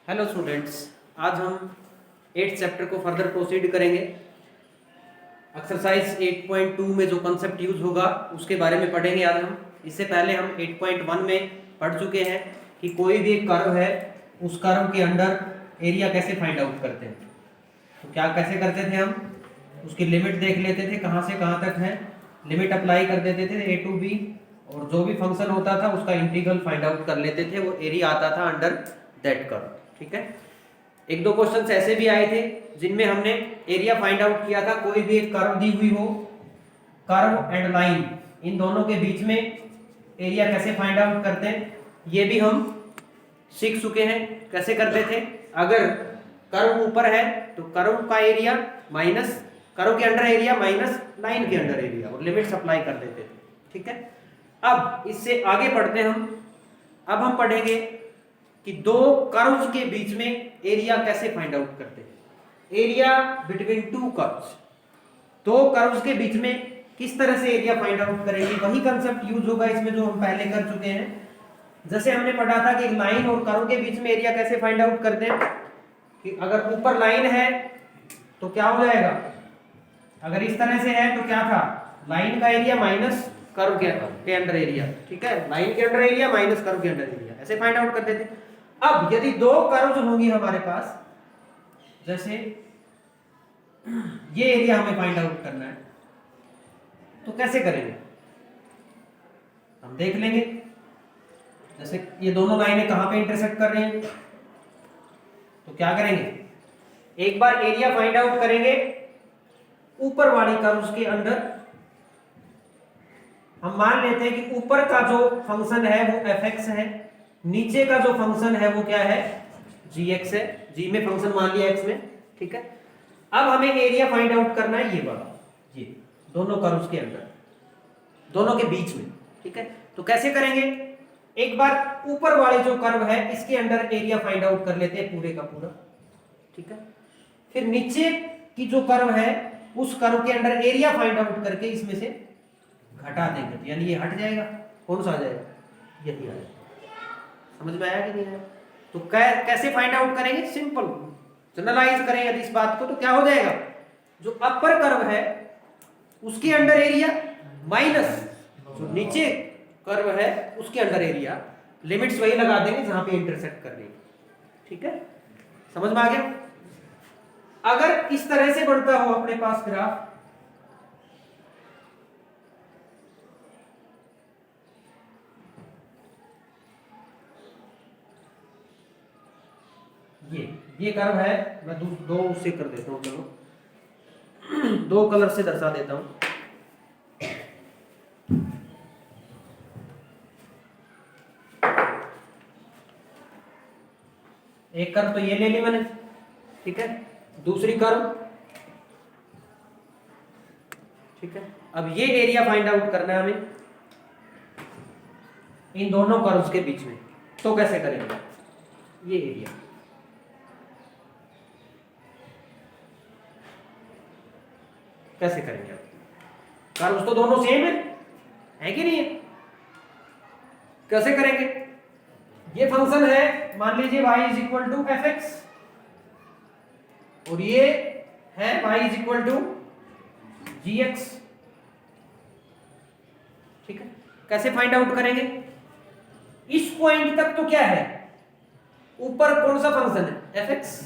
Hello students, आज हम 8th chapter को फर्दर प्रोसीड करेंगे। एक्सरसाइज 8.2 में जो कंसेप्ट यूज होगा उसके बारे में पढ़ेंगे आज हम। इससे पहले हम 8.1 में पढ़ चुके हैं कि कोई भी एक कर्व है, उस कर्व के अंडर एरिया कैसे फाइंड आउट करते हैं। तो क्या कैसे करते थे हम, उसकी लिमिट देख लेते थे कहाँ से कहाँ तक है, लिमिट अप्लाई कर देते थे a to b, और जो भी फंक्शन होता था उसका इंटीग्रल फाइंड आउट कर लेते थे, वो एरिया आता था अंडर दैट कर्व। ठीक है। एक दो क्वेश्चंस ऐसे भी आए थे जिनमें हमने एरिया फाइंड आउट किया था। कोई भी एक कर्व दी हुई हो, कर्व एंड लाइन, इन दोनों के बीच में एरिया कैसे फाइंड आउट करते हैं ये भी हम सीख चुके हैं। कैसे करते थे, अगर कर्व ऊपर है तो कर्व का एरिया माइनस कर्व के अंडर एरिया माइनस लाइन के अंडर एरिया, और लिमिट्स अप्लाई कर देते थे। ठीक है। अब इससे आगे बढ़ते हैं हम। अब हम पढ़ेंगे कि दो कर्व्स के बीच में एरिया कैसे फाइंड आउट करते हैं। एरिया बिटवीन टू कर्व्स, दो कर्व्स के बीच में किस तरह से एरिया फाइंड आउट करेंगे, वही कंसेप्ट यूज होगा इसमें जो हम पहले कर चुके हैं। जैसे हमने पढ़ा था कि एक लाइन और कर्व के बीच में एरिया कैसे फाइंड आउट करते हैं, कि अगर ऊपर लाइन है तो क्या हो जाएगा, अगर इस तरह से है तो क्या था, लाइन का एरिया माइनस कर्व के अंडर एरिया। ठीक है, लाइन के अंडर एरिया माइनस कर्व के अंडर एरिया, ऐसे फाइंड आउट करते थे। अब यदि दो कर्व्स होंगी हमारे पास, जैसे ये एरिया हमें फाइंड आउट करना है, तो कैसे करेंगे हम देख लेंगे। जैसे ये दोनों लाइनें कहां पे इंटरसेक्ट कर रही हैं, तो क्या करेंगे, एक बार एरिया फाइंड आउट करेंगे ऊपर वाली कर्व्स के अंडर। हम मान लेते हैं कि ऊपर का जो फंक्शन है वो fx है, नीचे का जो फंक्शन है वो क्या है, gx है। g में फंक्शन मान लिया x में। ठीक है। अब हमें एरिया फाइंड आउट करना है ये वाला, ये दोनों कर्व्स के अंदर, दोनों के बीच में। ठीक है, तो कैसे करेंगे, एक बार ऊपर वाली जो कर्व है इसके अंदर एरिया फाइंड आउट कर लेते हैं पूरे का पूरा। ठीक है, फिर नीचे की जो कर्व है उस कर्व के अंदर एरिया फाइंड आउट करके इसमें से घटा देंगे, तो यानी ये हट जाएगा। कौन सा आ जाएगा, यही आ जाएगा। समझ में आया कि नहीं आया। तो कैसे फाइंड आउट करेंगे, सिंपल जनरलाइज करें यदि इस बात को, तो क्या हो जाएगा, जो अपर कर्व है उसके अंडर एरिया माइनस जो नीचे कर्व है उसके अंडर एरिया, लिमिट्स वही लगा देंगे जहां पे इंटरसेक्ट कर रही है। ठीक है, समझ में आ गया। अगर इस तरह से बढ़ता हो अपने पास ग्राफ, ये कर्व है, मैं दो उससे कर देता हूं, चलो दो कलर से दर्शा देता हूं। एक कर्व तो ये ले ली मैंने, ठीक है, दूसरी कर्व। ठीक है, अब ये एरिया फाइंड आउट करना है हमें इन दोनों कर्व्स के बीच में। तो कैसे करेंगे, ये एरिया कैसे करेंगे, कर्व्स तो दोनों सेम है कि नहीं है। कैसे करेंगे, ये फंक्शन है मान लीजिए y is equal to F x, और ये है y is equal to G x. ठीक है, कैसे फाइंड आउट करेंगे, इस पॉइंट तक तो क्या है, ऊपर कौन सा फंक्शन है एफ एक्स,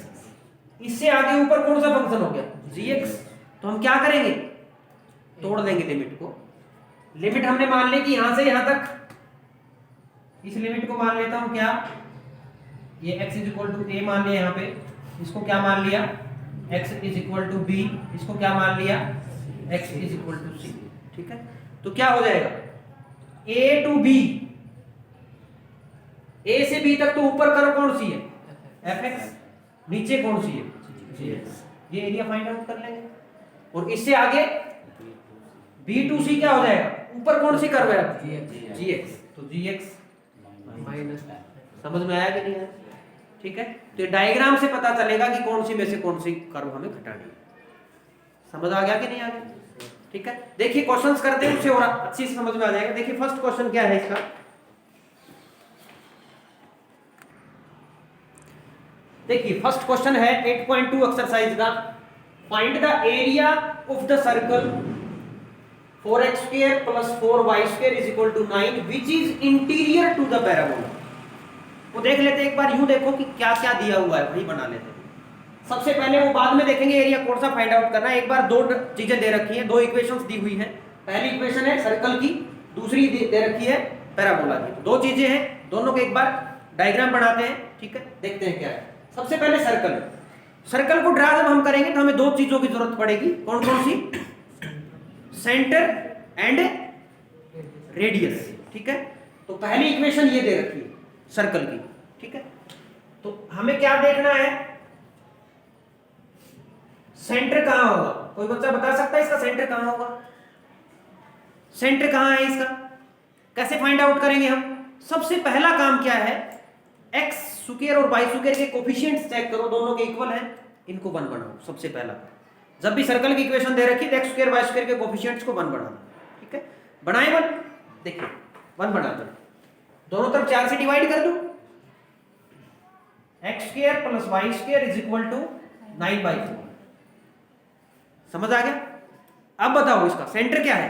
इससे आगे ऊपर कौन सा फंक्शन हो गया जी एक्स। तो हम क्या करेंगे, तोड़ देंगे लिमिट को। लिमिट हमने मान ली कि यहां से यहां तक, इस लिमिट को मान लेता हूं क्या, ये x is equal to A मान लिया, यहाँ पे इसको क्या मान लिया, x is equal to B, इसको क्या मान लिया, x is equal to C. ठीक है, तो क्या हो जाएगा, a टू b, a से b तक तो ऊपर कर्व कौन सी है fx, नीचे कौन सी है gx। ये एरिया फाइंड आउट कर लेंगे। और इससे आगे b टू c क्या हो जाएगा, ऊपर कौन सी कर्व है gx, तो gx माइनस। समझ में आया कि नहीं आया। ठीक है, तो डायग्राम से पता चलेगा कि कौन सी में से कौन सी कर्व हमें घटानी है। समझ आ गया कि नहीं आ गया। ठीक है, देखिए क्वेश्चंस करते हैं, उससे और अच्छी से समझ में आ जाएगा। देखिए फर्स्ट क्वेश्चन क्या है इसका, देखिए फर्स्ट क्वेश्चन है 8.2 एक्सरसाइज का, find the area of the circle 4x² + 4y² = 9 which is interior to the parabola. वो देख लेते हैं एक बार, यूं देखो कि क्या क्या दिया हुआ है, वही बना लेते हैं। सबसे पहले वो बाद में देखेंगे एरिया कौन सा फाइंड आउट करना है। एक बार दो चीजें दे रखी हैं, दो इक्वेशंस दी हुई हैं। पहली इक्वेशन है सर्कल की, दूसरी दे रखी है पैराबोला की। दो चीजें हैं, दोनों को एक बार डायग्राम बनाते हैं, ठीक है, देखते हैं क्या है। सबसे पहले सर्कल, सर्कल को ड्रा जब हम करेंगे तो हमें दो चीजों की जरूरत पड़ेगी। कौन कौन सी? सेंटर एंड रेडियस, ठीक है। तो पहली इक्वेशन ये दे रखी है सर्कल की, ठीक है। तो हमें क्या देखना है, सेंटर कहां होगा। कोई बच्चा बता सकता है इसका सेंटर कहां होगा? सेंटर कहां है इसका, कैसे फाइंड आउट करेंगे हम? सबसे पहला काम क्या है, x² और y² के कोफिशिएंट्स चेक करो, दोनों के इक्वल हैं, इनको 1 बनाओ। सबसे पहला जब भी सर्कल की इक्वेशन दे रखी है तो x² y² के कोफिशिएंट्स को 1 बनाना, ठीक है। बनाए 1, देखिए 1 बना दो, दोनों तरफ 4 से डिवाइड कर दो, x² + y² = 9/4। समझ आ गया? अब बताओ इसका सेंटर क्या है?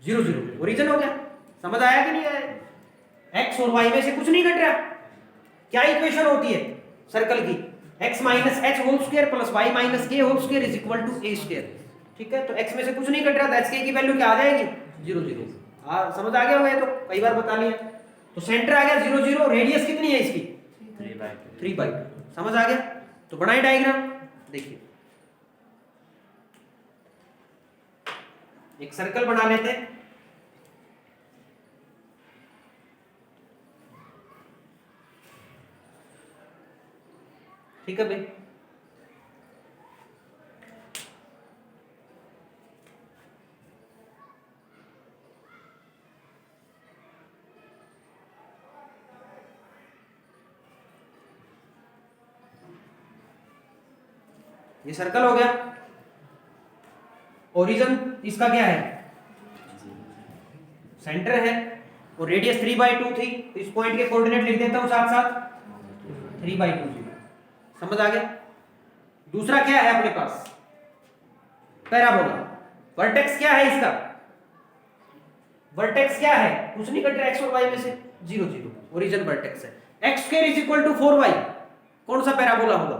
0 0, ओरिजिन हो गया। समझ आया कि नहीं आया? x और y में से कुछ नहीं घट रहा। क्या इक्वेशन होती है सर्कल की? x - h² + y - k² = a², ठीक है। तो x में से कुछ नहीं घट रहा, तो h की वैल्यू क्या आ जाएगी? 0 0। समझ आ गया होगा, ये तो कई बार बता लिया। तो सेंटर आ गया 0 0, रेडियस कितनी है इसकी? 3/2। समझ आ गया? तो बनाए डायग्राम, देखिए एक सर्कल बना लेते हैं। ठीक है भाई, ये सर्कल हो गया। ओरिजिन इसका क्या है? सेंटर है, और रेडियस 3/2 थी, तो इस पॉइंट के कोऑर्डिनेट लिख देता हूं साथ साथ, 3/2। समझ आ गया? दूसरा क्या है अपने पास? पैराबोला। वर्टेक्स क्या है इसका? वर्टेक्स क्या है? कुछ नहीं कट रहा x और y में से, 0 0, ओरिजिन वर्टेक्स है। x² = 4y, कौन सा पैराबोला होगा?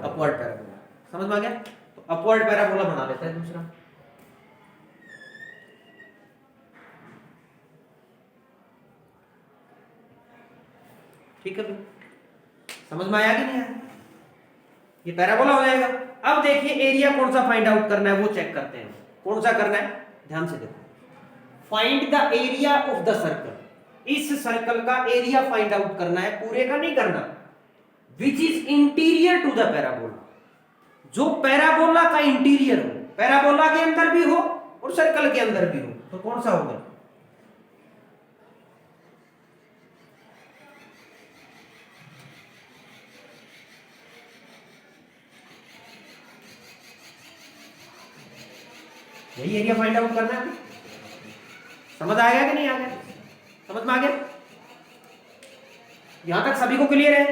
Upward parabola. समझ में आ गया? तो अपवर्ड पैराबोला बना लेते हैं दूसरा। ठीक है, समझ में आया कि नहीं आया? ये पैराबोला हो जाएगा। अब देखिए एरिया कौन सा फाइंड आउट करना है, वो चेक करते हैं। कौन सा करना है, ध्यान से देखो। Find the area of the circle, इस सर्कल का एरिया फाइंड आउट करना है, पूरे का नहीं करना। Which is interior to the parabola, जो पैराबोला का इंटीरियर हो, पैराबोला के अंदर भी हो और सर्कल के अंदर भी हो, तो कौन सा होगा? यही एरिया फाइंड आउट करना है। समझ आ गया कि नहीं आ गया? समझ में आ गया? यहां तक सभी को क्लियर है?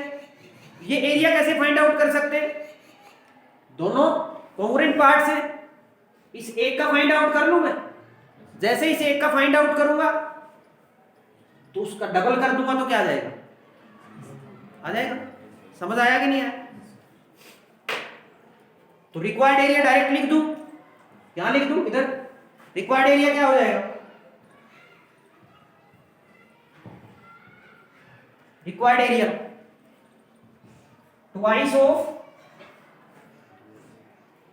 ये एरिया कैसे फाइंड आउट कर सकते हैं? दोनों कॉन्ग्रुएंट पार्ट्स हैं। इस एक का फाइंड आउट कर लूं मैं, जैसे इस एक का फाइंड आउट करूंगा तो उसका डबल कर दूंगा तो क्या आ जाएगा? आ जाएगा। समझ आया कि नहीं आया? तो रिक्वायर्ड एरिया डायरेक्ट लिख दूं, यहां लिख दूं, इधर रिक्वायर्ड एरिया क्या हो जाएगा? रिक्वायर्ड एरिया ट्वाइस ऑफ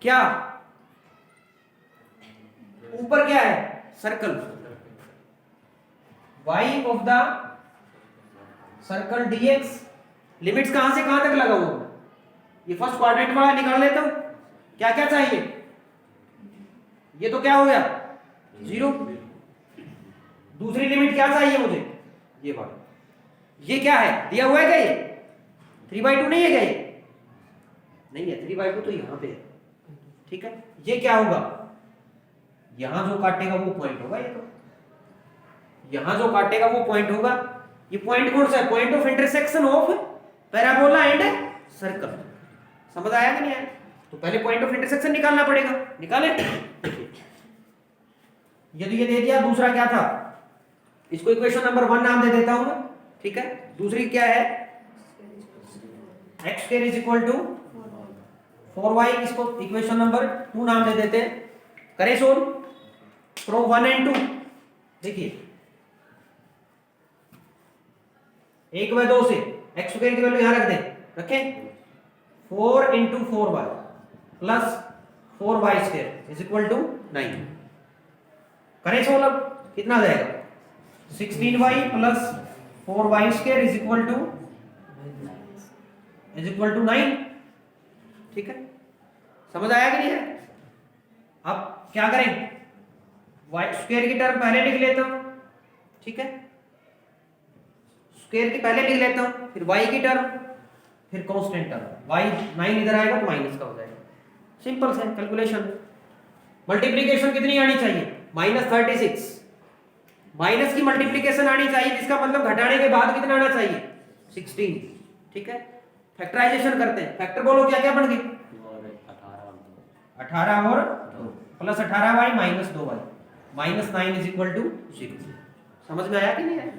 क्या? ऊपर क्या है? Circle, y of the circle dx। Limits कहां से कहां तक लगाऊंगा? ये फर्स्ट क्वाड्रेंट वाला निकाल लेता हूं। क्या क्या चाहिए? ये तो क्या हो गया? 0। दूसरी लिमिट क्या चाहिए मुझे? ये वाला। ये क्या है? दिया हुआ है क्या? ये 3/2 नहीं है क्या? ये नहीं है, 3/2 तो यहां पे है, ठीक है। ये क्या होगा? यहां जो काटेगा वो पॉइंट होगा। ये तो यहां जो काटेगा वो पॉइंट होगा। ये पॉइंट कौन सा है? Point of intersection of parabola and circle. समझ आया कि नहीं आया? तो पहले पॉइंट ऑफ इंटरसेक्शन निकालना पड़ेगा। निकाले? यदि ये दे दिया, दूसरा क्या था, इसको इक्वेशन नंबर 1 नाम दे देता हूं मैं, ठीक है। दूसरी क्या है, x square is equal to 4y, इसको इक्वेशन नंबर 2 नाम दे देते हैं। करें सोल्व फ्रॉम 1 एंड 2। देखिए 1 व 2 से x स्क्वायर की वैल्यू यहां रख दें, रखें। 4 into 4y plus 4y square is equal to 9। करें सोल्व, अब कितना आ जाएगा, 16y plus 4y square is equal to 9। ठीक है, समझ आया कि नहीं है? अब क्या करें, y स्क्वायर की टर्म पहले लिख लेता हूं, ठीक है, स्क्वायर की पहले लिख लेता हूं, फिर y की टर्म, फिर कांस्टेंट टर्म। y 9 इधर आएगा तो माइनस का हो जाएगा। सिंपल से कैलकुलेशन। मल्टीप्लिकेशन कितनी आनी चाहिए, -36। माइनस की मल्टीप्लिकेशन आनी चाहिए, जिसका मतलब घटाने के बाद कितना आना चाहिए, 16। ठीक है, फैक्टराइजेशन करते हैं। फैक्टर बोलो, क्या क्या बन गए, 18 और plus 18y minus 2y minus 9 is equal to 0। समझ में आया कि नहीं आया?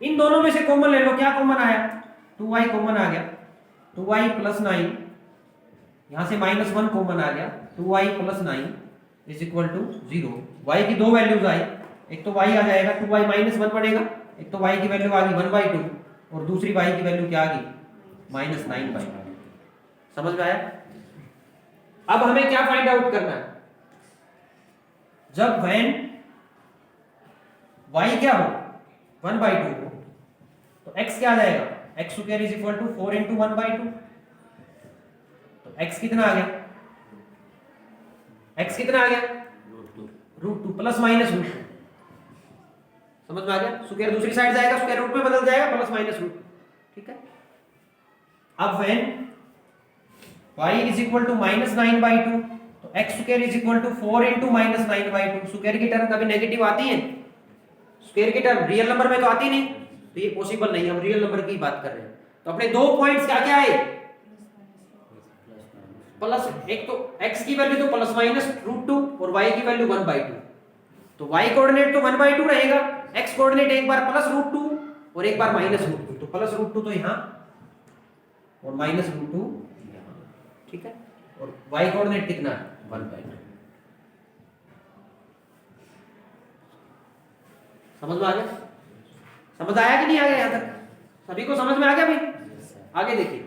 इन दोनों में से कॉमन ले लो, क्या कॉमन आया, 2y कॉमन आ गया, 2y प्लस 9, यहां से -1 कॉमन आ गया, 2y plus 9 is equal to 0। y की दो वैल्यूज आई, एक तो y आ जाएगा 2y माइनस 1 पड़ेगा, एक तो y की वैल्यू आ गई 1/2 और दूसरी y की वैल्यू क्या आ गई, -9/2। समझ में आया? अब हमें क्या फाइंड आउट करना है, जब व्हेन y क्या हो, 1/2 हो, तो x क्या आ जाएगा, x square is equal to 4 into 1/2। तो x कितना आ गया, x कितना आ गया, √2 प्लस माइनस √2। समझ में आ गया? स्क्वायर दूसरी साइड जाएगा, स्क्वायर रूट में बदल जाएगा, प्लस माइनस √2। ठीक है, अब when y is equal to -9/2, तो x square is equal to 4 into -9/2। Square की टर्म कभी नेगेटिव आती है, स्क्वायर की टर्म रियल नंबर में तो आती नहीं, तो ये पॉसिबल नहीं, हम रियल नंबर की बात कर रहे हैं। तो अपने दो पॉइंट्स क्या क्या आए, प्लस, एक तो x की वैल्यू तो प्लस माइनस √2 और y की वैल्यू 1/2। तो y कोऑर्डिनेट तो 1/2 रहेगा, x कोऑर्डिनेट एक बार प्लस √2 और एक बार माइनस √2। तो प्लस √2 तो यहां और माइनस √2 यहां। ठीक है, और y कोऑर्डिनेट कितना है, 1/2। समझ में आ गया? समझ आया कि नहीं आ गया? यहां तक सभी को समझ में आ गया भाई? आगे देखिए,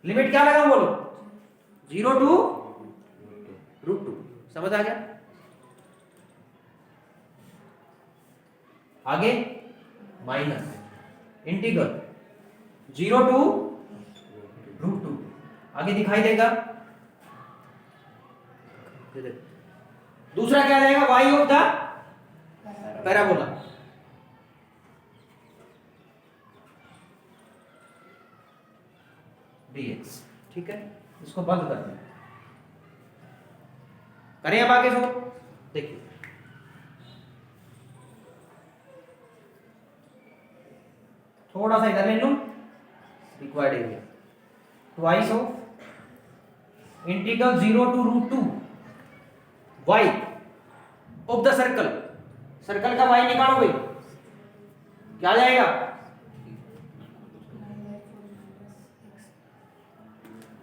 लिमिट क्या लगा बोलो, 0 टू √2। समझ आ गया? आगे माइनस इंटीग्रल 0 टू √2, आगे दिखाई देगा। दूसरा क्या रहेगा, y of the parabola. dx। ठीक है, इसको बंद कर दें, करें अब आगे सो। देखिए थोड़ा सा इधर ले लूं, required area, twice of integral 0 to √2 y of the circle. Circle का y निकालो भाई, क्या जाएगा,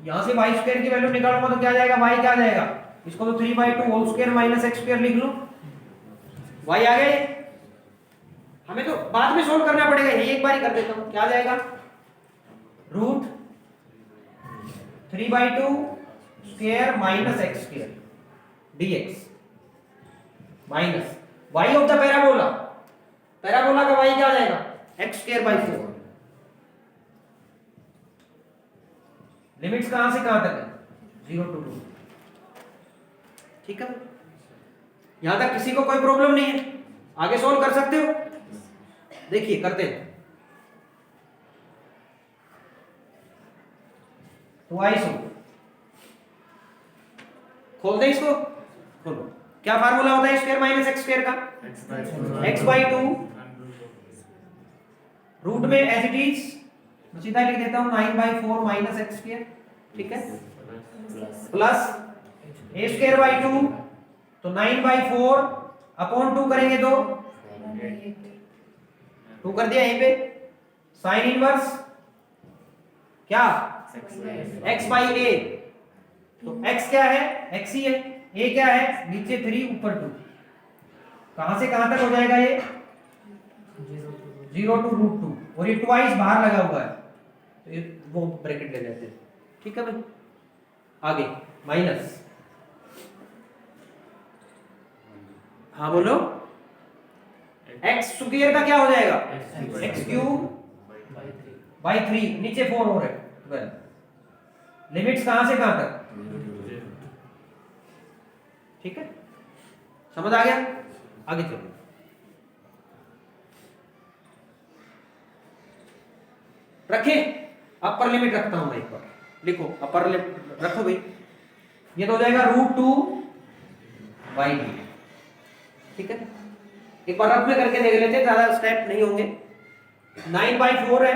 यहां से y स्क्वायर की वैल्यू निकालूंगा तो क्या जाएगा, y क्या जाएगा, इसको तो 3/2 whole square minus x square लिख लूं, y आ गए। हमें तो बाद में सोल्व करना पड़ेगा, यही एक बार ही कर देता हूं। क्या जाएगा, √3/2 square minus x square dx minus y of the parabola. Parabola का y क्या आ जाएगा, x²/4। लिमिट्स कहां से कहां तक है, 0 टू 2। ठीक है, यहां तक किसी को कोई प्रॉब्लम नहीं है, आगे सोल्व कर सकते हो। देखिए करते हैं, ट्वाइस खोल दे, इसको खोलो। क्या फार्मूला होता है स्क्वायर माइनस x स्क्वायर का, x/2 रूट में एज इट इज तो सीधा लिख देता हूँ 9/4 माइनस एक्स स्क्वायर, ठीक है, प्लस ए स्क्वायर बाई 2, तो 9/4 अपॉन 2 करेंगे तो 2 कर दिया यहीं पे, साइन इनवर्स क्या x बाई ए, तो x क्या है, x ही है, a क्या है नीचे 3 ऊपर 2, कहां से कहां तक हो जाएगा ये 0 to √2, और ये ट्वाइस बाहर लगा हुआ है तो ये वो ब्रैकेट ले लेते हैं, ठीक है भाई। आगे माइनस, हाँ बोलो, x स्क्वायर का क्या हो जाएगा x क्यूब बाई 3, नीचे 4 हो रहे हैं, 12, लिमिट्स कहां से कहां तक, ठीक है, समझ आ गया। आगे चलो, रखें, अपर लिमिट रखता हूं मैं एक बार, लिखो अपर लिमिट रखो भाई, ये तो हो जाएगा √2/d, ठीक है, एक बार रफ में करके देख लेते हैं, ज्यादा स्टेप नहीं होंगे। 9/4 है,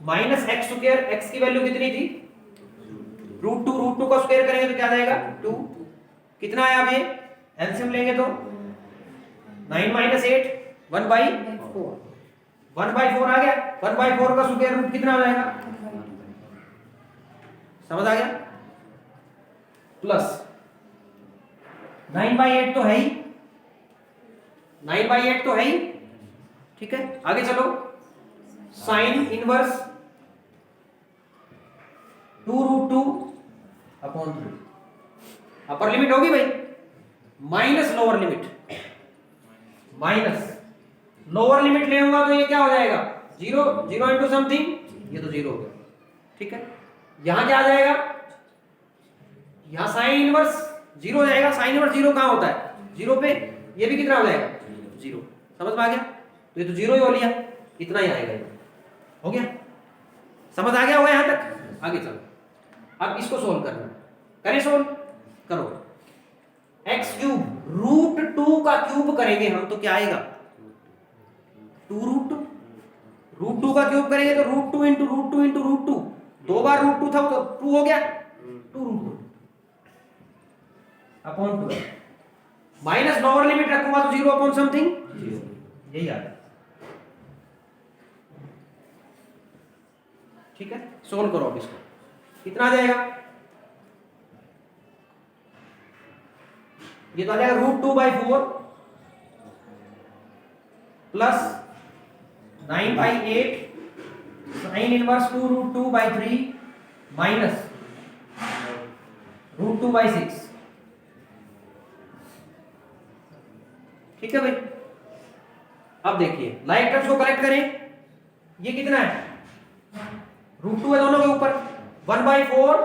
माइनस एक्स स्क्वायर, एक्स की वैल्यू कितनी थी √2 का स्क्वायर करेंगे तो क्या आ जाएगा 2, कितना आया अब ये एलसीएम लेंगे तो 9 - 8 1/4, 1/4 आ गया, 1/4 का स्क्वायर रूट कितना आ जाएगा, समझ आ गया, प्लस 9/8 तो है ही, 9/8 तो है ही, ठीक है। आगे चलो, साइन इनवर्स 2√2/3, अपर लिमिट होगी भाई, minus lower limit, minus lower limit ले होगा तो ये क्या हो जाएगा 0, 0 इंटू समथिंग, ये तो 0 हो गया, ठीक है। यहां क्या आ जाएगा, यहां साइन इनवर्स 0 हो जाएगा, साइन इनवर्स 0 कहां होता है 0 पे, ये भी कितना हो जाएगा 0, समझ में आ गया, तो ये तो 0 ही हो लिया, इतना ही आएगा, ये हो गया, समझ आ गया होगा यहां तक। आगे चलो, अब इसको सोल्व करना, करें सोल्व, करो, एक्स क्यूब √2 का क्यूब करेंगे हम तो क्या आएगा 2√2, √2 का क्यूब करेंगे तो √2 इंटू √2 इंटू √2, 2 बार √2 था तो 2 हो गया, 2√2 अपॉन 2, माइनस लोअर लिमिट रखूंगा तो 0 अपॉन समथिंग, यही आ गया, ठीक है। सोल्व करो अब इसको, कितना आ जाएगा, ये तो आ जाएगा √2/4 प्लस 9/8 साइन इनवर्स 2√2/3 माइनस √2/6, ठीक है भाई। अब देखिए लाइक टर्म्स को कलेक्ट करें, ये कितना है √2 है दोनों के ऊपर, 1/4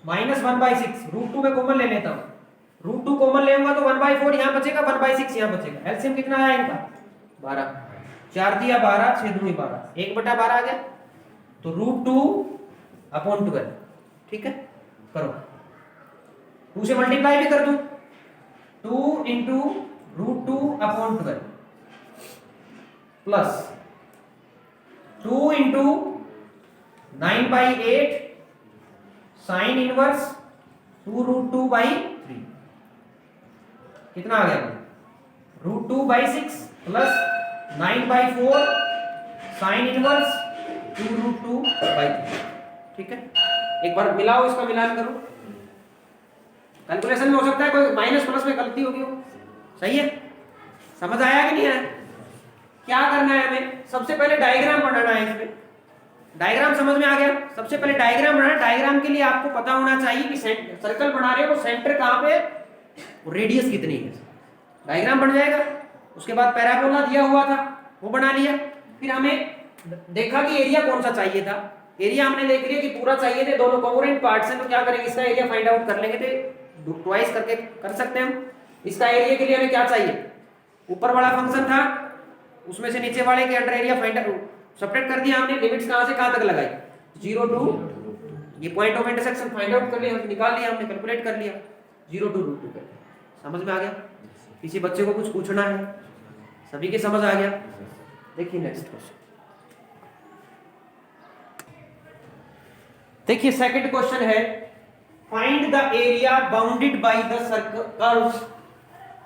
माइनस 1/6, √2 में कॉमन ले लेता हूं, √2 कॉमन लेऊंगा तो 1/4 यहां बचेगा, 1/6 यहां बचेगा, एलसीएम कितना आया इनका 12, 4 दिया 12, 6 दूनी 12, 1/12 आ गया, तो √2/12, ठीक है। करो, 2 से मल्टीप्लाई भी कर दूं, 2 into √2/12 plus 2 into 9/8 sine inverse 2√2/3, कितना आ गया √2/6 प्लस 9/4 साइन इनवर्स 2√2/3, ठीक है। एक बार मिलाओ, इसका मिलान करो, कैलकुलेशन में हो सकता है कोई माइनस प्लस में गलती होगी, हो सही है, समझ आया कि नहीं आया, क्या करना है हमें, सबसे पहले डायग्राम बनाना है, इसमें डायग्राम समझ में आ गया, सबसे पहले डायग्राम बनाना, डायग्राम के लिए आपको पता होना चाहिए कि सर्कल बना रहे हो सेंटर कहां पे, रेडियस कितनी है, डायग्राम बन जाएगा। उसके बाद पैराबोला दिया हुआ था वो बना लिया, फिर हमें देखा कि एरिया कौन सा चाहिए था, एरिया हमने देख लिया कि पूरा चाहिए थे, दोनों कोंग्रुएंट पार्ट्स हैं, तो क्या करेंगे इसका एरिया फाइंड आउट कर लेंगे, तो ट्वाइस करके कर सकते हैं हम। इसका एरिया के लिए हमें क्या चाहिए, ऊपर वाला फंक्शन था उसमें से नीचे वाले के under area find out subtract कर दिया हमने, लिमिट्स कहां से कहां तक लगाई 0 टू, ये point of intersection find out कर लिया, निकाल लिया हमने, कैलकुलेट कर लिया 0 टू √2 कर, समझ में आ गया। किसी बच्चे को कुछ पूछना है, सभी के समझ आ गया, देखिए नेक्स्ट क्वेश्चन, देखिए सेकंड क्वेश्चन है, find the area bounded by the circle curves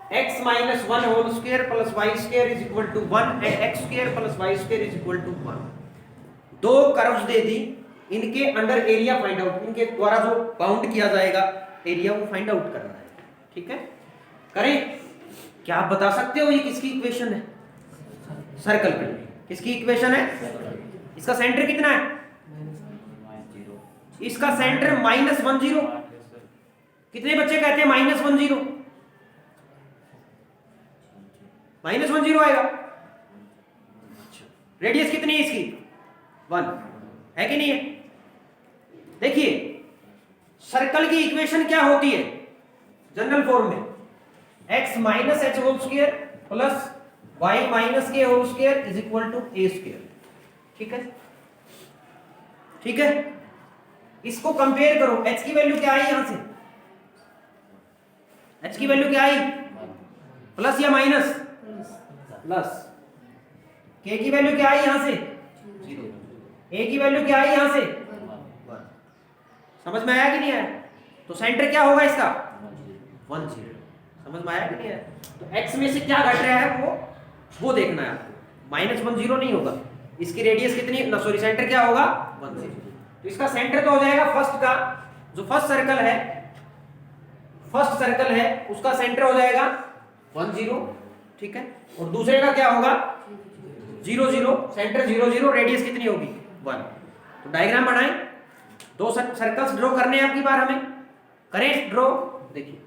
x minus 1 whole square plus y square is equal to 1 and x square plus y square is equal to 1। दो curves दे दी, इनके under area find out, इनके द्वारा जो bound किया जाएगा area वो find out करना है। ठीक है, करें? क्या आप बता सकते हो ये किसकी इक्वेशन है? सर्कल की। किसकी इक्वेशन है? इसका सेंटर कितना है? इसका सेंटर -10। कितने बच्चे कहते हैं -10? -10 आएगा। रेडियस कितनी है इसकी? 1 है कि नहीं है? देखिए सर्कल की इक्वेशन क्या होती है जनरल फॉर्म में? x minus h whole square plus y minus k whole square is equal to a square. ठीक है, ठीक है। इसको कंपेयर करो, h की वैल्यू क्या आई? यहां से h की वैल्यू क्या आई? प्लस या माइनस? प्लस। k की वैल्यू क्या आई यहां से? 0। a की वैल्यू क्या आई यहां से? 1। समझ में आया कि नहीं आया? तो सेंटर क्या होगा इसका? 1 0। समझ में आया कि नहीं आया? तो x में से क्या घट रहा है वो देखना है आपको। -10 नहीं होगा। इसकी रेडियस कितनी ना, सॉरी सेंटर क्या होगा? 1 0। तो इसका सेंटर तो हो जाएगा फर्स्ट का, जो फर्स्ट सर्कल है उसका सेंटर हो जाएगा 1 0। ठीक है, और दूसरे का क्या होगा? 0 0। सेंटर 0 0, रेडियस कितनी होगी? 1। तो डायग्राम बनाएं, दो सर्कल्स ड्रॉ करने हैं आपकी बार हमें। करें ड्रॉ? देखिए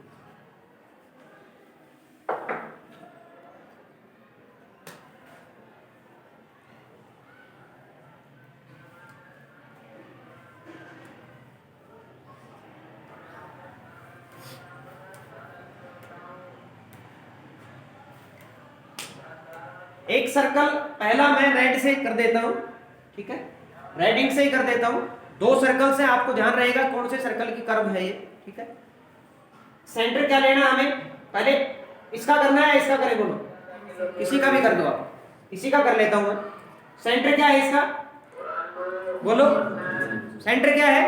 एक सर्कल पहला मैं रेड से कर देता हूं। ठीक है, रेड इंक से ही कर देता हूं। दो सर्कल से आपको ध्यान रहेगा कौन से सर्कल की कर्व है ये। ठीक है, सेंटर क्या लेना हमें? पहले इसका करना है, इसका करें बोलो? इसी का भी कर दो आप। इसी का कर लेता हूं मैं। सेंटर क्या है इसका? बोलो सेंटर क्या है?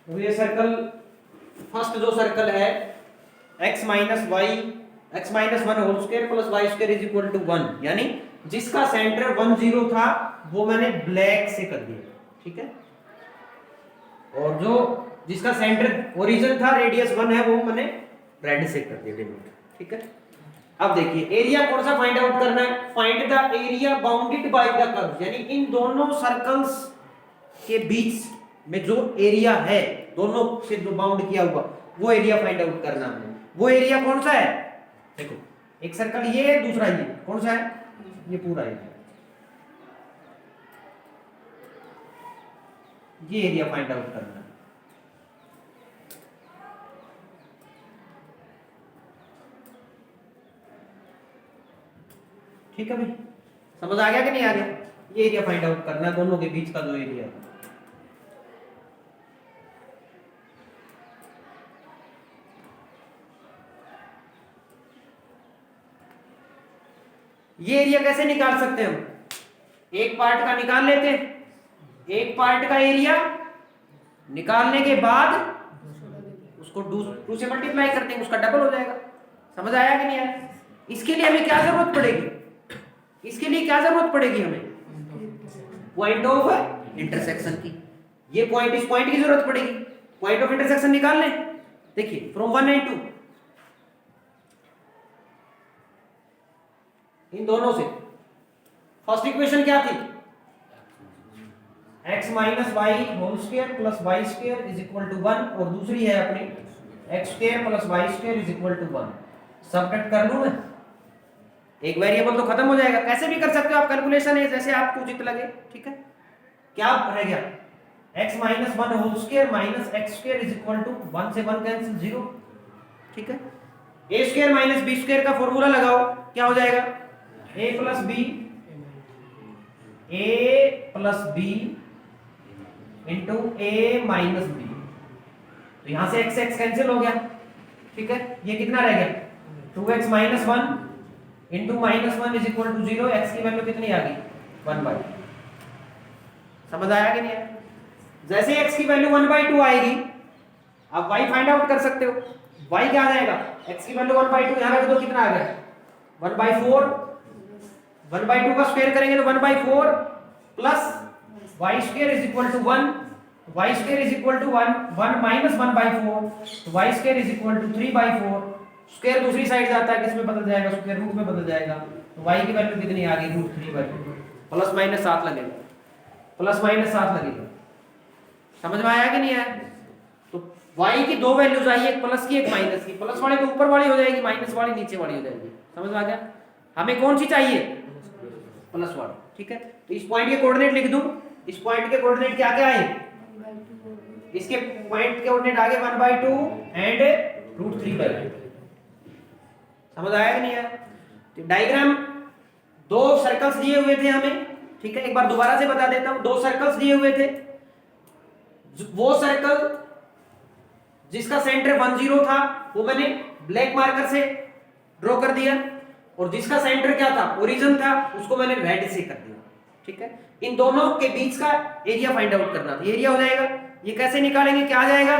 तो ये सर्कल फर्स्ट जो सर्कल है x minus 1 whole square plus y square is equal to 1, यानी जिसका सेंटर 1 0 था वो मैंने ब्लैक से कर दिया। ठीक है, और जो जिसका सेंटर ओरिजिन था रेडियस 1 है वो मैंने रेड से कर दिया डिनोट। ठीक है, अब देखिए एरिया कौन सा फाइंड आउट करना है? Find the area bounded by the curve, यानी इन दोनों सर्कल्स के बीच में जो एरिया है, दोनों से जो बाउंड किया हुआ वो एरिया फाइंड आउट करना है। वो एरिया कौन सा है? देखो एक सर्कल ये है, दूसरा ये, कौन सा है? ये पूरा एरिया, ये एरिया फाइंड आउट करना है। ठीक है भाई, समझ आ गया कि नहीं आ गया? ये एरिया फाइंड आउट करना है, दोनों के बीच का जो एरिया है। ये एरिया कैसे निकाल सकते हैं हम? एक पार्ट का निकाल लेते हैं, एक पार्ट का एरिया निकालने के बाद उसको 2 से मल्टीप्लाई करते हैं, उसका डबल हो जाएगा। समझ आया कि नहीं आया? इसके लिए हमें क्या जरूरत पड़ेगी? इसके लिए क्या जरूरत पड़ेगी हमें? पॉइंट ऑफ इंटरसेक्शन की। ये पॉइंट, इस पॉइंट की जरूरत पड़ेगी। पॉइंट ऑफ इंटरसेक्शन निकाल लें। देखिए फ्रॉम 1 and 2, इन दोनों से फर्स्ट इक्वेशन क्या थी? x minus Y whole square plus Y square is equal to 1, और दूसरी है अपनी x square plus Y square is equal to 1। Subtract कर लूं मैं, एक वेरिएबल तो खत्म हो जाएगा। कैसे भी कर सकते हो आप, कैलकुलेशन है जैसे आपको उचित लगे। ठीक है, क्या रह गया? x minus 1 whole square minus x square is equal to 1 से 1 कैंसिल 0। ठीक है, a square minus b square का फॉर्मूला लगाओ, क्या हो जाएगा? a plus b into a minus b। तो यहां से x x कैंसिल हो गया। ठीक है, ये कितना रह गया? 2x minus 1 into minus 1 is equal to 0। x की वैल्यू कितनी आ गई? 1/2। समझ आया कि नहीं आया? जैसे x की वैल्यू 1/2 आएगी, आप y फाइंड आउट कर सकते हो। y क्या आ जाएगा? x की वैल्यू 1/2 यहां रख दो, कितना आ गया? 1/4। 1/2 का स्क्वायर करेंगे तो 1/4 plus y square is equal to 1, y square is equal to 1, 1 minus 1/4, तो y square is equal to 3/4। Square दूसरी साइड जाता है, किस में बदल जाएगा? स्क्वायर रूट में बदल जाएगा। तो y की वैल्यू कितनी आ गई? √3/4, प्लस माइनस 7 लगेगा, प्लस माइनस 7 लगेगा। समझ में आया कि नहीं आया? तो y की दो वैल्यूज आई, एक प्लस की एक माइनस की। प्लस वाली तो ऊपर वाली हो जाएगी, माइनस वाली नीचे वाली हो जाएगी। समझ में आ गया? हमें कौन सी चाहिए? प्लस वाली। ठीक है, तो इस पॉइंट के कोऑर्डिनेट लिख दूं। इस पॉइंट के कोऑर्डिनेट क्या क्या है? इसके पॉइंट के कोऑर्डिनेट आगे 1/2 एंड √3/2। समझ आया कि नहीं आया? तो डायग्राम, दो सर्कल्स दिए हुए थे हमें। ठीक है, एक बार दोबारा से बता देता हूं। दो सर्कल्स दिए हुए थे। वो सर्कल जिसका सेंटर 1 0 था वो मैंने ब्लैक मार्कर से ड्रॉ कर दिया, और जिसका सेंटर क्या था? ओरिजिन था, उसको मैंने रेड से कर दिया। ठीक है, इन दोनों के बीच का एरिया फाइंड आउट करना था। एरिया हो जाएगा, ये कैसे निकालेंगे? क्या आ जाएगा?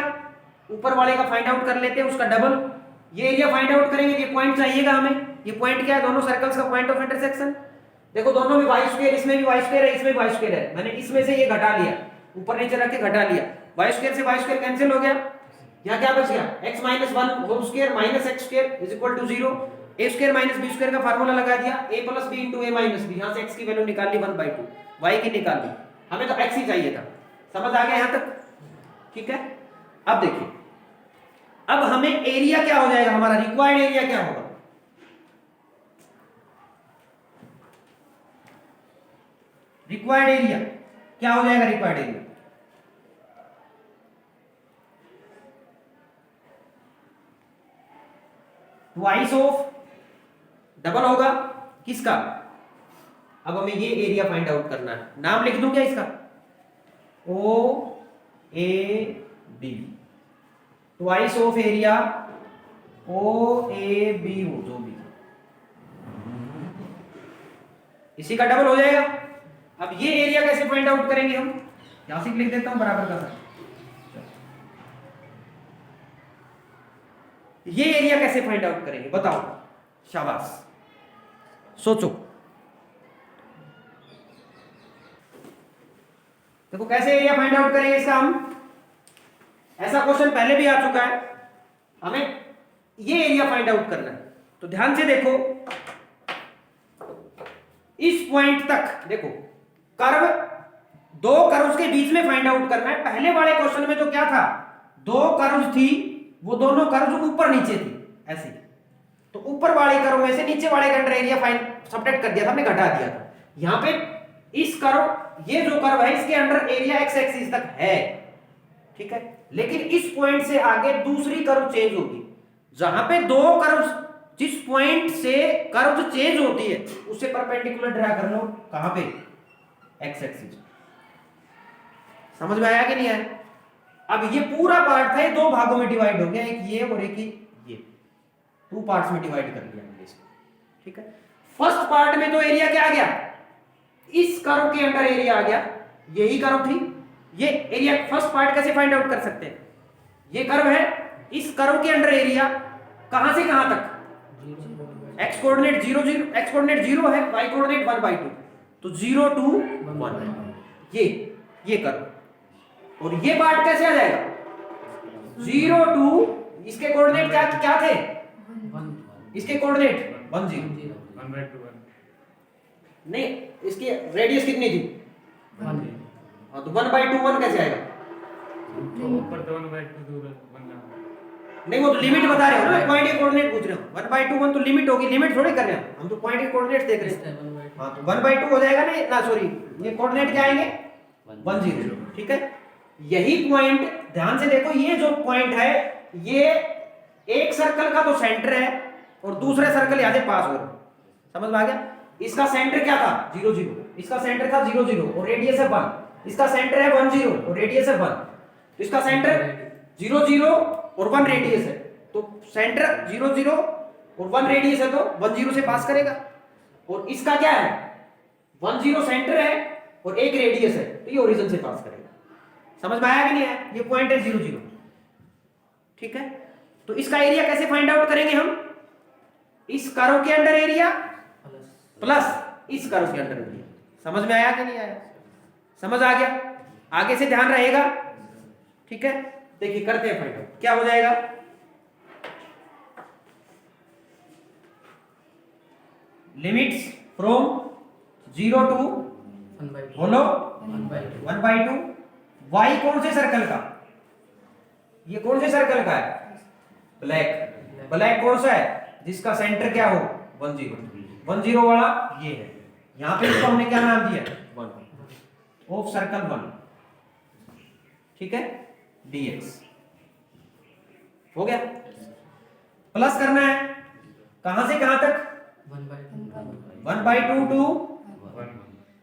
ऊपर वाले का फाइंड आउट कर लेते हैं, उसका डबल। ये एरिया फाइंड आउट करेंगे, ये पॉइंट चाहिएगा हमें। ये पॉइंट क्या है? दोनों सर्कल्स का पॉइंट ऑफ इंटरसेक्शन। देखो दोनों में y स्क्वायर, इसमें भी y स्क्वायर है, इसमें भी y स्क्वायर है। मैंने इसमें से ये घटा लिया, ऊपर नीचे रख के घटा लिया। y स्क्वायर से y स्क्वायर कैंसिल हो गया। यहाँ क्या बच गया? x - 1 whole square minus x square is equal to 0। a square minus b square का फार्मूला लगा दिया, a plus b into a minus b। यहाँ से x की वैल्यू निकाल ली 1/2, y की निकाल ली। हमें तो x ही चाहिए था। समझ आ गया यहाँ तक? ठीक है, अब देखिए, अब हमें एरिया क्या हो जाएगा? हमारा रिक्वायर्ड एरिया क्या होगा? रिक्वायर्ड एरिया क्या हो जाएगा? Required area twice of double होगा किसका? अब हमें ये एरिया फाइंड आउट करना है। नाम लिख दूं क्या इसका? OAB, twice of area OAB हो जो भी, इसी का डबल हो जाएगा। अब ये एरिया कैसे फाइंड आउट करेंगे हम? यहां से लिख देता हूं बराबर का साइन। ये एरिया कैसे फाइंड आउट करेंगे बताओ? शाबाश, सोचो। देखो कैसे एरिया फाइंड आउट करेंगे इसका हम। ऐसा क्वेश्चन पहले भी आ चुका है, हमें ये एरिया फाइंड आउट करना है। तो ध्यान से देखो, इस पॉइंट तक देखो, कर्व, दो कर्व्स के बीच में फाइंड आउट करना है। पहले वाले क्वेश्चन में तो क्या था? दो कर्व्स थी, वो दोनों कर्व्स ऊपर नीचे थी ऐसे, तो ऊपर वाले कर्व में से नीचे वाले के अंडर एरिया फाइंड सब्ट्रैक्ट कर दिया था, हमने घटा दिया था। यहां पे इस कर्व, ये जो कर्व है इसके अंडर एरिया x एक्सिस तक है। ठीक है, लेकिन इस पॉइंट से आगे दूसरी कर्व चेंज होगी। जहां पे दो कर्व्स, जिस पॉइंट से कर्व चेंज होती है उससे परपेंडिकुलर ड्रा कर लो। कहां पे? x axis. समझ में आया कि नहीं आया? अब ये पूरा पार्ट था, ये दो भागों में डिवाइड हो गया, एक ये और एक ये, टू पार्ट्स में डिवाइड कर लिया हमने इसको। ठीक है, फर्स्ट पार्ट में तो एरिया क्या आ गया? इस कर्व के अंदर एरिया आ गया, यही कर्व थी। ये एरिया फर्स्ट पार्ट कैसे फाइंड आउट कर सकते हैं? ये कर्व है, इस कर्व के अंदर एरिया कहां से कहां तक? x कोऑर्डिनेट 0 0, x कोऑर्डिनेट 0 है, y कोऑर्डिनेट 1/2, तो 0 to 1 ये कर्व। और ये पार्ट कैसे आ जाएगा? 0 to, इसके कोऑर्डिनेट क्या क्या थे? इसके कोऑर्डिनेट 1 0, 1/2 नहीं, इसकी रेडियस कितनी थी? 1। हाँ, तो 1/2 1 कैसे आएगा? तो ऊपर तो 1/2 दूर बनना। नहीं, वो तो लिमिट बता रहे हो ना, पॉइंट के कोऑर्डिनेट पूछ रहे हो। 1/2 1 तो लिमिट होगी, लिमिट थोड़ी कर रहे हैं हम, तो पॉइंट के कोऑर्डिनेट्स देख रहे हैं। हाँ, तो 1/2 हो जाएगा ना, सॉरी, ये कोऑर्डिनेट क्या आएंगे? 1 0। ठीक है, यही पॉइंट ध्यान से देखो, ये जो पॉइंट है, ये एक सर्कल का तो सेंटर है और दूसरे सर्कल यहां से पास हो रहा है। समझ में आ गया? इसका सेंटर क्या था? 0 0, इसका सेंटर था 0 0 और रेडियस है 1। इसका सेंटर है 1 0 और रेडियस है 1, तो इसका सेंटर 0 0 और 1 रेडियस है, तो सेंटर 0 0 और 1 रेडियस है, तो 1 0 से पास करेगा। और इसका क्या है? 10 सेंटर है और एक रेडियस है, तो ये ओरिजिन से पास करेगा। समझ में आया कि नहीं आया? ये पॉइंट है 0 0। ठीक है, तो इसका एरिया कैसे फाइंड आउट करेंगे हम? इस कर्व के अंडर एरिया प्लस इस कर्व के अंडर एरिया। समझ में आया कि नहीं आया? समझ आ गया? आगे से ध्यान रहेगा। ठीक है, देखिए करते हैं फाइंड आउट। क्या हो जाएगा? लिमिट्स फ्रॉम 0 टू बोलो 1/2। वाई कौन से सर्कल का? ये कौन से सर्कल का है? ब्लैक। ब्लैक कौन सा है? जिसका सेंटर क्या हो? 1 0। 1 0 वाला ये है। यहां पे इसको हमने क्या नाम दिया? 1 ऑफ सर्कल 1। ठीक है, dx हो गया। प्लस करना है कहां से कहां तक? 1/2 टू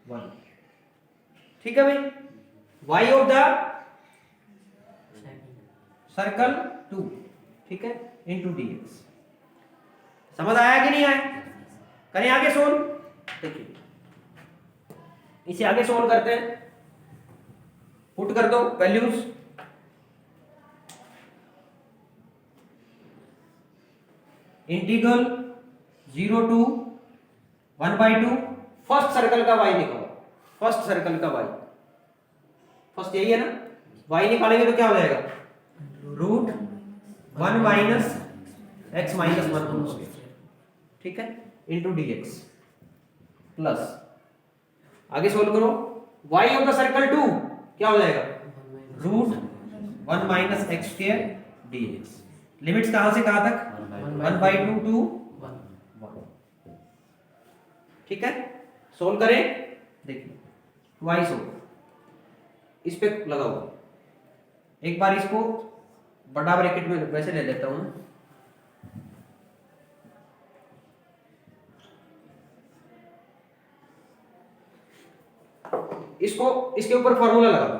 1। ठीक है भाई, y ऑफ द सर्कल 2, ठीक है, इनटू dx। समझ आया कि नहीं आया? करें आगे सोल्व। देखिए इसे आगे सोल्व करते हैं। पुट कर दो values. Integral 0 to 1/2। First circle का y निकालो। फर्स्ट सर्कल का y, फर्स्ट यही है ना? y निकालेंगे तो क्या हो जाएगा? √1 माइनस x माइनस 1। ठीक है, इंटू dx प्लस आगे सोल्व करो। y ऑफ द सर्कल 2 क्या हो जाएगा? √1 minus x square dx। Limits कहां से कहां तक? 1/2 टू 1। ठीक है, सोल्व करें। देखिए y सोल्व, इस पे लगाओ। एक बार इसको बड़ा ब्रैकेट में वैसे ले लेता हूं। इसको इसके ऊपर फॉर्मूला लगा दो।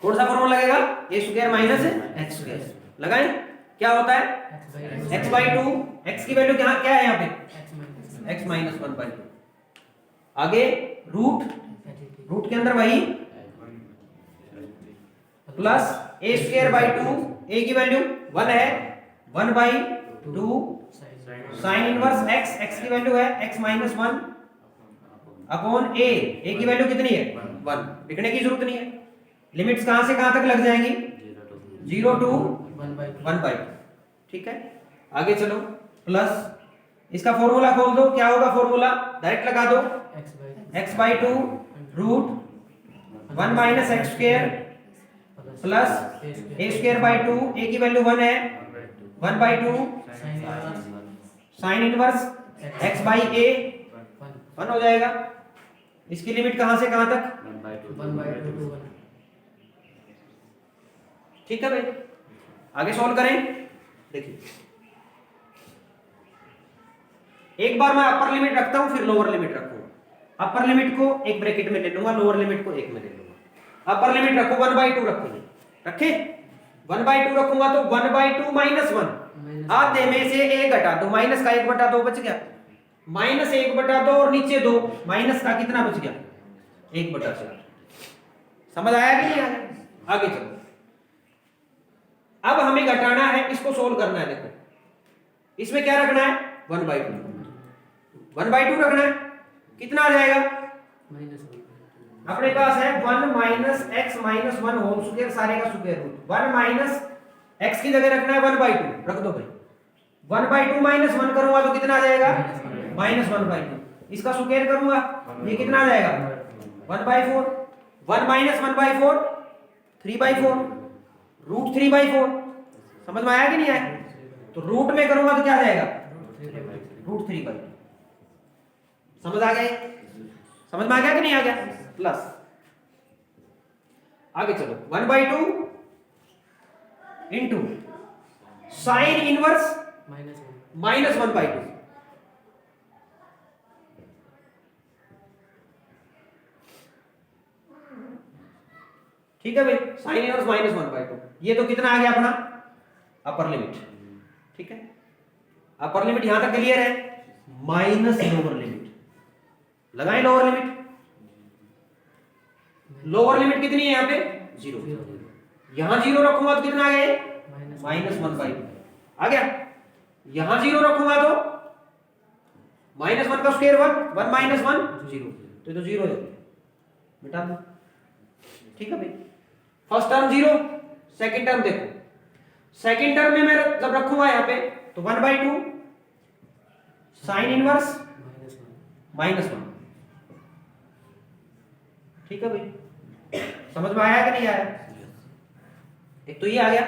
कौन सा फॉर्मूला लगेगा? a square minus x square. लगाएं, क्या होता है? x/2। x की वैल्यू क्या क्या है यहाँ पे? x minus 1/2। आगे रूट के अंदर वही plus a square by 2। a की वैल्यू 1 है, 1/2 साइन इनवर्स x। x की वैल्यू है x minus 1 upon a। a की वैल्यू कितनी है? 1। लिखने की जरूरत नहीं है। लिमिट्स कहां से कहां तक लग जाएंगी? 0 टू 1/2। ठीक है, आगे चलो। प्लस इसका फॉर्मूला खोल दो। क्या होगा फॉर्मूला? डायरेक्ट लगा दो। x/2 √1 minus x square plus a square by 2। a की वैल्यू 1 है, 1/2 sine inverse x by a 1 हो जाएगा। इसकी लिमिट कहां से कहां तक? 1/2 to 1। ठीक है भाई, आगे सॉल्व करें। देखिए एक बार मैं अपर लिमिट रखता हूं, फिर लोअर लिमिट रखूंगा। अपर लिमिट को एक ब्रैकेट में ले लूंगा, लोअर लिमिट को एक में ले लूंगा। अपर लिमिट रखो 1/2 रखूंगा। रखे 1/2 रखूंगा तो 1/2 माइनस 1। आधे में से एक घटा दो, माइनस का 1/2 बच गया। माइनस 1/2 और नीचे 2, माइनस का कितना बच गया? 1/4। समझ आया कि नहीं आया? आगे चलो। अब हमें घटाना है, इसको सोल्व करना है। देखो इसमें क्या रखना है? 1/2। 1/2 रखना है, कितना आ जाएगा? अपने पास है 1 minus x minus 1 whole square, सारे का स्क्वायर रूट। 1 माइनस x की जगह रखना है 1/2, रख दो भाई। 1/2 माइनस 1 करूंगा तो कितना आ जाएगा? माइनस 1/2। इसका स्क्वायर करूंगा, ये कितना आ जाएगा? 1/4। 1 माइनस 1/4 3/4 √3/4। समझ में आया कि नहीं आया? तो रूट में करूंगा तो क्या आ जाएगा? √3/4। समझ आ गया? समझ में आ गया कि नहीं आ गया? प्लस आगे चलो 1/2 इंटू साइन इनवर्स माइनस 1/2। ठीक है भाई, साइन इनवर्स माइनस 1/2। ये तो कितना आ गया अपना? Upper limit. ठीक है, अपर लिमिट यहां तक क्लियर है। Minus lower limit. लगाएं लोअर लिमिट। लोअर लिमिट कितनी है यहाँ पे? 0। यहां 0 रखूंगा तो कितना आ गया? -1/2 आ गया। यहां 0 रखूंगा तो -1 का स्क्वायर 1, 1 - 1 0, तो ये तो 0 है, मिटा दो। ठीक है भाई, फर्स्ट टर्म 0, सेकंड टर्म देखो, सेकंड टर्म में मैं जब रखूंगा यहाँ पे तो 1/2 साइन इनवर्स -1। ठीक है भाई, समझ में आया कि नहीं आया? एक तो ये आ गया,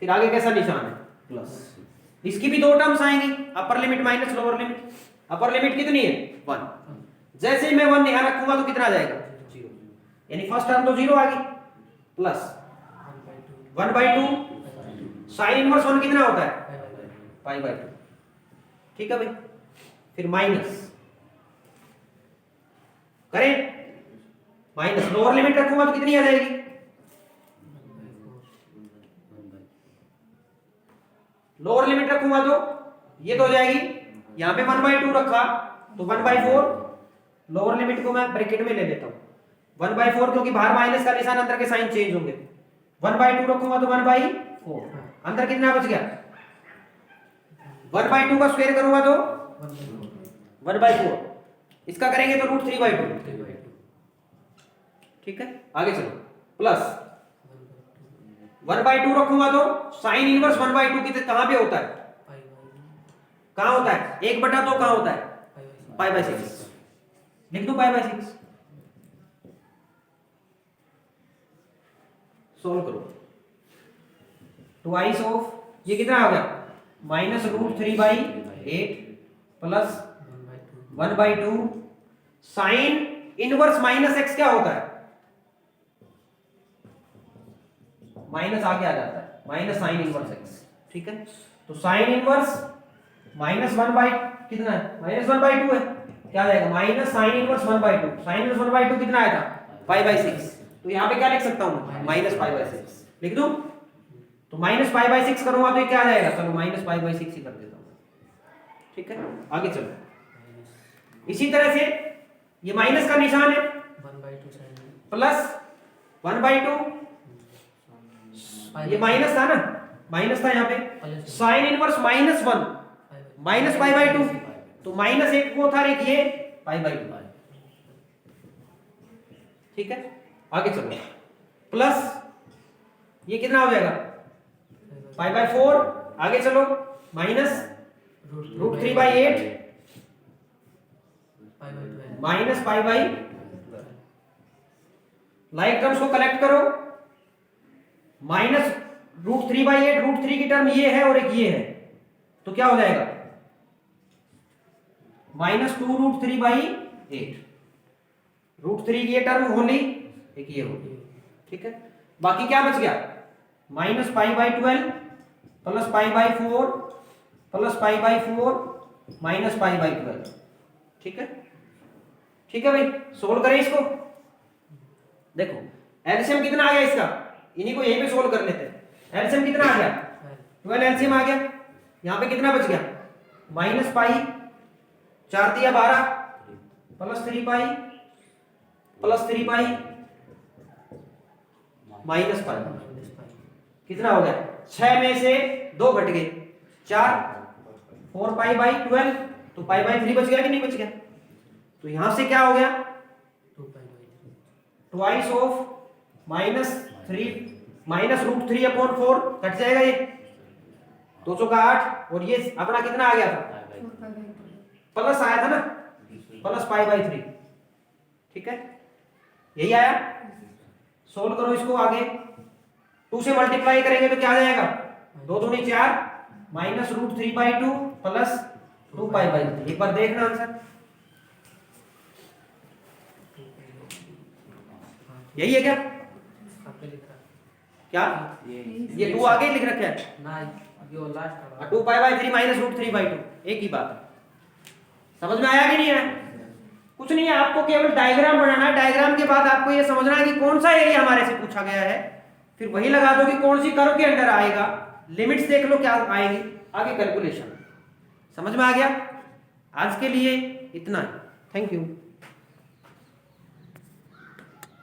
फिर आगे कैसा निशान है? प्लस। इसकी भी 2 टर्म्स आएंगी, upper limit minus lower limit. Upper limit कितनी है? 1। जैसे ही मैं 1 यहां रखूंगा तो कितना आ जाएगा? 0। यानी फर्स्ट टर्म तो 0 आ गई, प्लस 1/2 साइन इनवर्स 1 कितना होता है? π/2। ठीक है भाई, फिर माइनस करें, माइनस लोअर लिमिट रखूंगा तो कितनी आ जाएगी? लोअर लिमिट रखूंगा तो ये तो हो जाएगी, यहां पे 1/2 रखा तो 1/4, लोअर लिमिट को मैं ब्रैकेट में ले लेता हूं 1/4, क्योंकि बाहर माइनस का निशान, अंदर के साइन चेंज होंगे। 1/2 रखूंगा तो 1/4, अंदर कितना बच गया? 1/2 का स्क्वायर करूंगा तो 1/4, इसका करेंगे तो √3/2। ठीक है, आगे चलो, प्लस 1/2 रखूंगा तो साइन इनवर्स 1/2 कितने कहां पे होता है? कहां होता है? 1/2 कहां होता है? π/6। लिख दो π/6, सोल्व करो। ट्वाइस ऑफ ये कितना आ गया? -√3/8 प्लस 1/2 साइन इनवर्स -x क्या होता है? माइनस आगे आ जाता है, माइनस साइन इनवर्स x। ठीक है, तो साइन इनवर्स -1 कितना है? -1/2 है, क्या आ जाएगा? Minus sine inverse 1/2, sine inverse 1/2 कितना आया था? π/6। तो यहां पे क्या लिख सकता हूं? -π/6 लिख दूं, तो -π/6 करूंगा तो ये क्या आ जाएगा? चलो -π/6 ही कर देता हूं। ठीक है, आगे चलो। इसी तरह से ये माइनस का निशान है, 1/2 प्लस 1/2, ये माइनस था ना, माइनस था यहाँ पे, साइन इनवर्स -1 -π/2, तो -1 को था, एक ये π/2। ठीक है, आगे चलो, प्लस ये कितना हो जाएगा? π/4। आगे चलो, माइनस √3/8 माइनस π/12। लाइक टर्म्स को कलेक्ट करो, माइनस √3/8, √3 की टर्म ये है और एक ये है, तो क्या हो जाएगा? -2√3/8, √3 की ये टर्म होली, एक ये होगी। ठीक है, बाकी क्या बच गया? -π/12 प्लस π/4 प्लस π/4 माइनस π/12। ठीक है, ठीक है भाई, सोल्व करें इसको। देखो एलसीएम कितना आ गया इसका, इन्हीं को यहीं पे सोल्व कर लेते हैं। एलसीएम कितना आ गया? 12 एलसीएम आ गया। यहाँ पे कितना बच गया? -π, 4 दिया 12 प्लस 3π प्लस 3π -π, कितना हो गया? 6 में से 2 घट गए, 4, 4π/12, तो π/3 बच गया कि नहीं बच गया? तो यहां से क्या हो गया? ट्वाइस ऑफ -√3/4 कट जाएगा, ये 200 का 8, और ये अपना कितना आ गया था? प्लस आया था ना, प्लस π/3। ठीक है, यही आया। सोल्व करो इसको, आगे 2 से मल्टीप्लाई करेंगे तो क्या आ जाएगा? 2 दूनी 4 -√3/2 प्लस 2π/3। एक बार देखना आंसर, यही है क्या? क्या ये 2 आगे लिख रखा है ना, जो लास्ट 2π/3 -√3/2, एक ही बात है। समझ में आया कि नहीं आया? कुछ नहीं है, आपको केवल डायग्राम बनाना है। डायग्राम के बाद आपको ये समझना है कि कौन सा एरिया हमारे से पूछा गया है, फिर वही लगा दो कि कौन सी कर्व के अंडर आएगा। लिमिट्स देख लो क्या आएगी, आगे कैलकुलेशन। समझ में आ गया? आज के लिए इतना ही, थैंक यू।